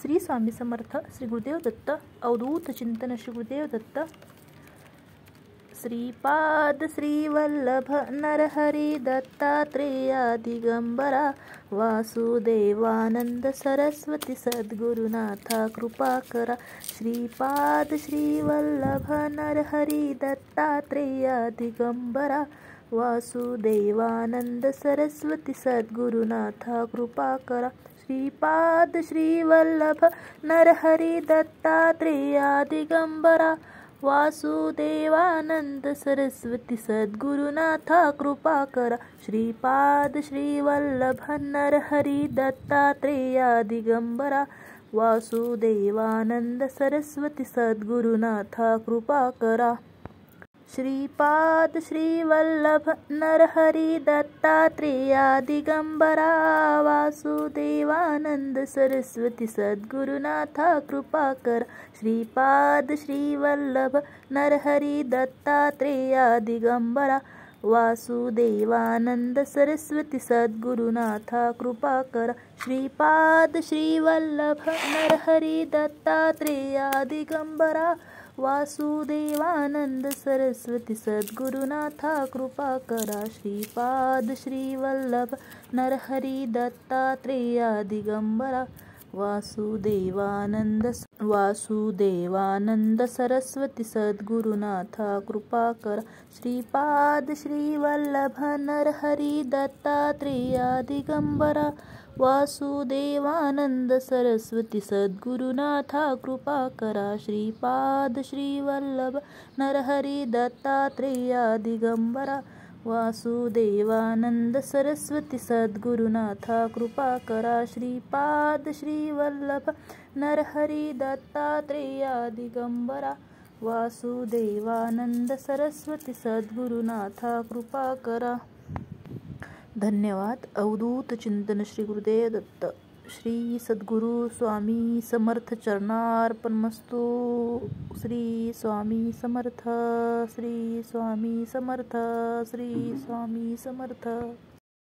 श्री स्वामी समर्थ. श्री गुरुदेव दत्त. अवधूत चिंतन. श्री गुरुदेव दत्त. श्रीपाद श्री वल्लभ नरहरी दत्तात्रेया दिगंबरा वासुदेवानंद सरस्वती सद्गुरुनाथा कृपा करा. श्रीपाद श्री वल्लभ नरहरी दत्तात्रेया दिगंबरा वासुदेवानंद सरस्वती सद्गुरुनाथा कृपा करा. श्रीपाद श्री वल्लभ नरहरी दत्तात्रेया दिगंबरा वासुदेवानंद सरस्वती सद्गुरुनाथा कृपा करा. श्रीपाद श्री वल्लभ नरहरी दत्तात्रेया दिगंबरा वासुदेवानंद सरस्वती सद्गुरुनाथा कृपा करा. श्रीपाद श्री वल्लभ नरहरी दत्तात्रेया दिगंबरा वासुदेवानंद सरस्वती सद्गुरुनाथा कृपा करा. श्रीपाद श्री वल्लभ नरहरी दत्तात्रेया दिगंबरा वासुदेवानंद सरस्वती सद्गुरुनाथा कृपा करा. श्रीपाद श्री वल्लभ नरहरी दत्तात्रेया दिगंबरा वासुदेवानंद सरस्वती सद्गुरुनाथा कृपा करा. श्रीपाद श्री वल्लभ नरहरी दत्तात्रेया दिगंबरा वासुदेवानंद सरस्वती सद्गुरुनाथा कृपा करा. श्रीपाद श्री वल्लभ नरहरी दत्तात्रेया दिगंबरा वासुदेवानंद सरस्वती सद्गुरुनाथा कृपा करा. श्रीपाद श्री वल्लभ नरहरी दत्तात्रेया दिगंबरा वासुदेवानंद सरस्वती सद्गुरुनाथा कृपा करा. श्रीपाद श्री वल्लभ नरहरी दत्तात्रेया दिगंबरा वासुदेवानंद सरस्वती सद्गुरुनाथा कृपा करा. धन्यवाद. अवधूत चिंतन. श्री गुरुदेव दत्त. श्री सद्गुरु स्वामी समर्थ चरणार्पणमस्तु. श्री स्वामी समर्थ. श्री स्वामी समर्थ. श्री स्वामी समर्थ.